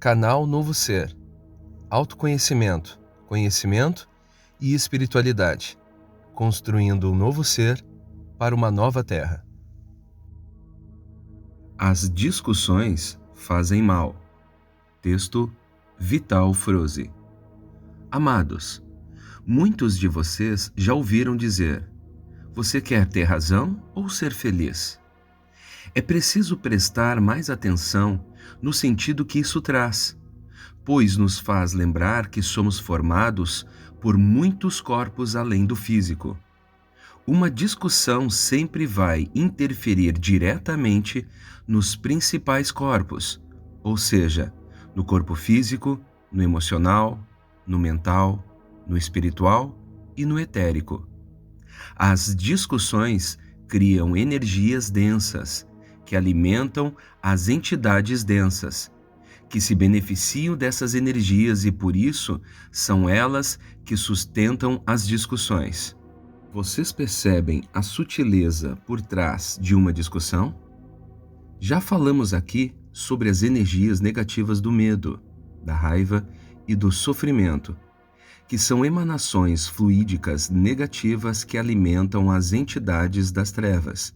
Canal Novo Ser. Autoconhecimento, conhecimento e espiritualidade. Construindo um novo ser para uma nova terra. As discussões fazem mal. Texto Vital Froze. Amados, muitos de vocês já ouviram dizer: você quer ter razão ou ser feliz? É preciso prestar mais atenção no sentido que isso traz, pois nos faz lembrar que somos formados por muitos corpos além do físico. Uma discussão sempre vai interferir diretamente nos principais corpos, ou seja, no corpo físico, no emocional, no mental, no espiritual e no etérico. As discussões criam energias densas, que alimentam as entidades densas, que se beneficiam dessas energias e por isso são elas que sustentam as discussões. Vocês percebem a sutileza por trás de uma discussão? Já falamos aqui sobre as energias negativas do medo, da raiva e do sofrimento, que são emanações fluídicas negativas que alimentam as entidades das trevas.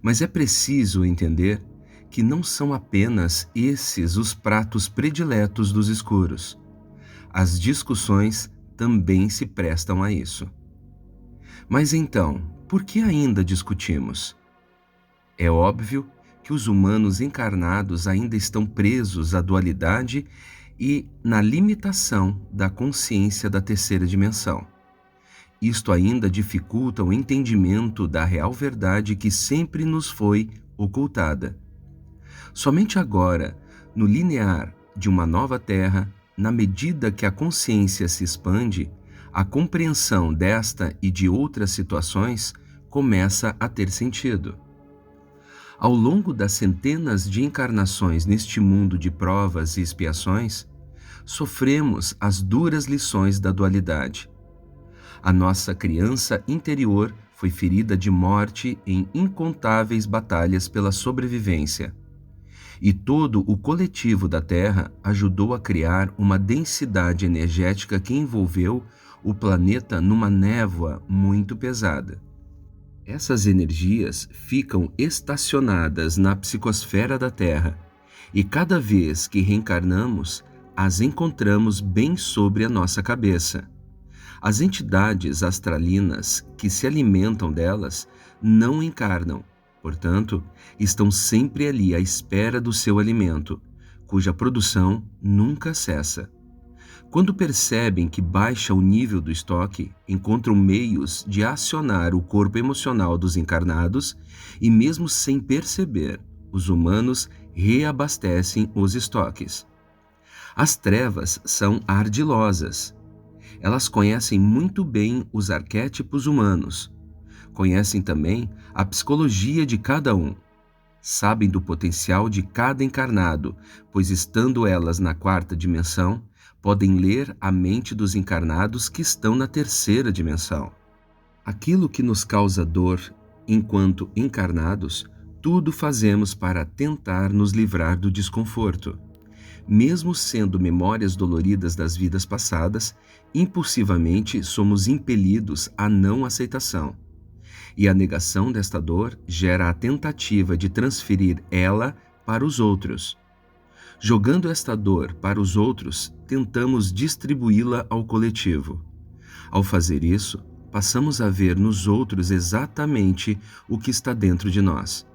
Mas é preciso entender que não são apenas esses os pratos prediletos dos escuros. As discussões também se prestam a isso. Mas então, por que ainda discutimos? É óbvio que os humanos encarnados ainda estão presos à dualidade e na limitação da consciência da terceira dimensão. Isto ainda dificulta o entendimento da real verdade que sempre nos foi ocultada. Somente agora, no linear de uma nova terra, na medida que a consciência se expande, a compreensão desta e de outras situações começa a ter sentido. Ao longo das centenas de encarnações neste mundo de provas e expiações, sofremos as duras lições da dualidade. A nossa criança interior foi ferida de morte em incontáveis batalhas pela sobrevivência. E todo o coletivo da Terra ajudou a criar uma densidade energética que envolveu o planeta numa névoa muito pesada. Essas energias ficam estacionadas na psicosfera da Terra, e cada vez que reencarnamos, as encontramos bem sobre a nossa cabeça. As entidades astralinas que se alimentam delas não encarnam, portanto, estão sempre ali à espera do seu alimento, cuja produção nunca cessa. Quando percebem que baixa o nível do estoque, encontram meios de acionar o corpo emocional dos encarnados e, mesmo sem perceber, os humanos reabastecem os estoques. As trevas são ardilosas. Elas conhecem muito bem os arquétipos humanos. Conhecem também a psicologia de cada um. Sabem do potencial de cada encarnado, pois estando elas na quarta dimensão, podem ler a mente dos encarnados que estão na terceira dimensão. Aquilo que nos causa dor enquanto encarnados, tudo fazemos para tentar nos livrar do desconforto. Mesmo sendo memórias doloridas das vidas passadas, impulsivamente somos impelidos à não aceitação. E a negação desta dor gera a tentativa de transferir ela para os outros. Jogando esta dor para os outros, tentamos distribuí-la ao coletivo. Ao fazer isso, passamos a ver nos outros exatamente o que está dentro de nós.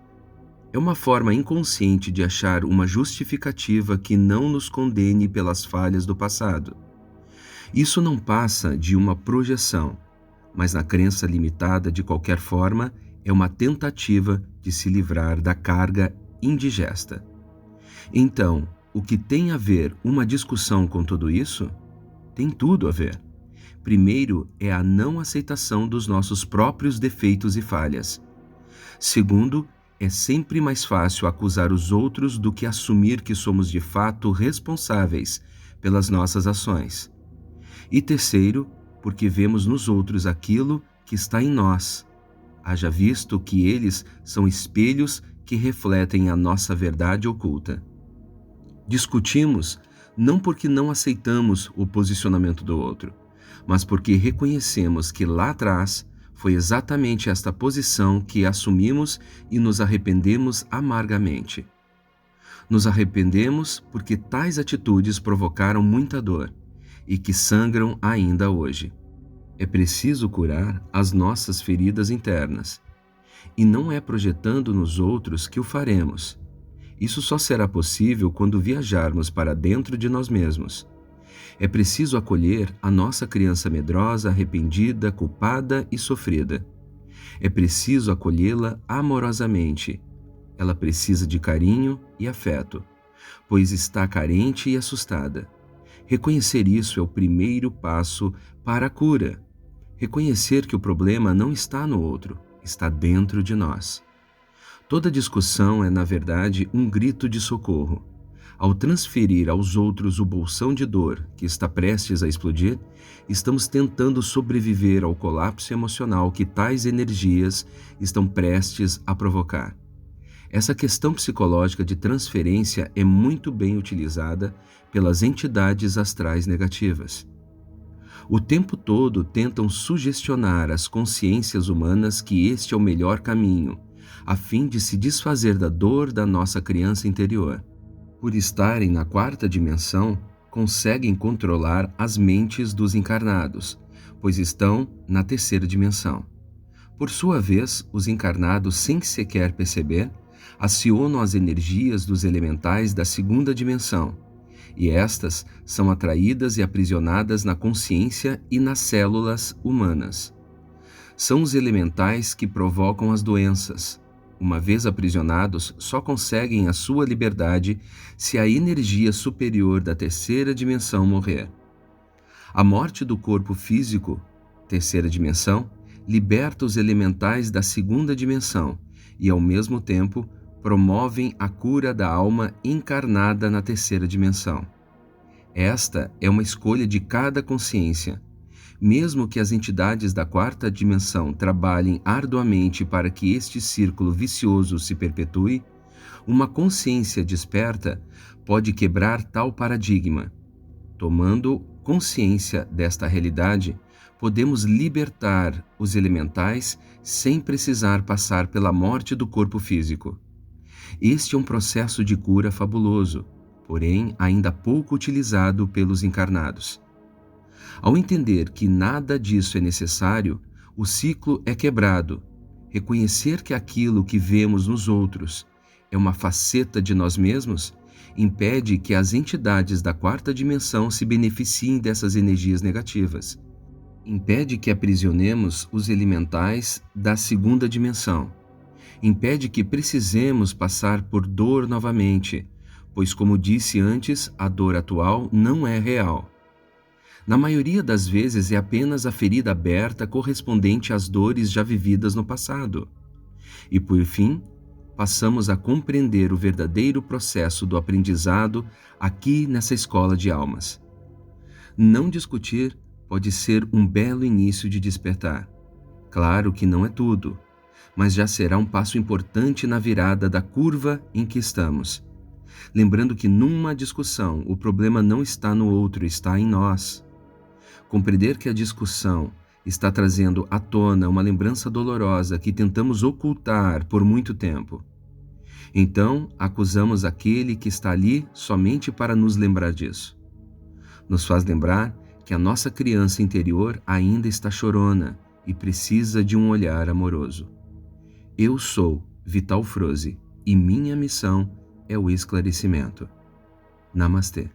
É uma forma inconsciente de achar uma justificativa que não nos condene pelas falhas do passado. Isso não passa de uma projeção, mas na crença limitada de qualquer forma, é uma tentativa de se livrar da carga indigesta. Então, o que tem a ver uma discussão com tudo isso? Tem tudo a ver. Primeiro é a não aceitação dos nossos próprios defeitos e falhas. Segundo, é sempre mais fácil acusar os outros do que assumir que somos de fato responsáveis pelas nossas ações. E terceiro, porque vemos nos outros aquilo que está em nós, haja visto que eles são espelhos que refletem a nossa verdade oculta. Discutimos não porque não aceitamos o posicionamento do outro, mas porque reconhecemos que lá atrás foi exatamente esta posição que assumimos e nos arrependemos amargamente. Nos arrependemos porque tais atitudes provocaram muita dor e que sangram ainda hoje. É preciso curar as nossas feridas internas. E não é projetando nos outros que o faremos. Isso só será possível quando viajarmos para dentro de nós mesmos. É preciso acolher a nossa criança medrosa, arrependida, culpada e sofrida. É preciso acolhê-la amorosamente. Ela precisa de carinho e afeto, pois está carente e assustada. Reconhecer isso é o primeiro passo para a cura. Reconhecer que o problema não está no outro, está dentro de nós. Toda discussão é, na verdade, um grito de socorro. Ao transferir aos outros o bolsão de dor que está prestes a explodir, estamos tentando sobreviver ao colapso emocional que tais energias estão prestes a provocar. Essa questão psicológica de transferência é muito bem utilizada pelas entidades astrais negativas. O tempo todo tentam sugestionar as consciências humanas que este é o melhor caminho, a fim de se desfazer da dor da nossa criança interior. Por estarem na quarta dimensão, conseguem controlar as mentes dos encarnados, pois estão na terceira dimensão. Por sua vez, os encarnados, sem sequer perceber, acionam as energias dos elementais da segunda dimensão, e estas são atraídas e aprisionadas na consciência e nas células humanas. São os elementais que provocam as doenças. Uma vez aprisionados, só conseguem a sua liberdade se a energia superior da terceira dimensão morrer. A morte do corpo físico, terceira dimensão, liberta os elementais da segunda dimensão e, ao mesmo tempo, promovem a cura da alma encarnada na terceira dimensão. Esta é uma escolha de cada consciência. Mesmo que as entidades da quarta dimensão trabalhem arduamente para que este círculo vicioso se perpetue, uma consciência desperta pode quebrar tal paradigma. Tomando consciência desta realidade, podemos libertar os elementais sem precisar passar pela morte do corpo físico. Este é um processo de cura fabuloso, porém ainda pouco utilizado pelos encarnados. Ao entender que nada disso é necessário, o ciclo é quebrado. Reconhecer que aquilo que vemos nos outros é uma faceta de nós mesmos impede que as entidades da quarta dimensão se beneficiem dessas energias negativas. Impede que aprisionemos os elementais da segunda dimensão. Impede que precisemos passar por dor novamente, pois, como disse antes, a dor atual não é real. Na maioria das vezes é apenas a ferida aberta correspondente às dores já vividas no passado. E, por fim, passamos a compreender o verdadeiro processo do aprendizado aqui nessa escola de almas. Não discutir pode ser um belo início de despertar. Claro que não é tudo, mas já será um passo importante na virada da curva em que estamos. Lembrando que numa discussão o problema não está no outro, está em nós. Compreender que a discussão está trazendo à tona uma lembrança dolorosa que tentamos ocultar por muito tempo. Então, acusamos aquele que está ali somente para nos lembrar disso. Nos faz lembrar que a nossa criança interior ainda está chorona e precisa de um olhar amoroso. Eu sou Vital Froze e minha missão é o esclarecimento. Namastê.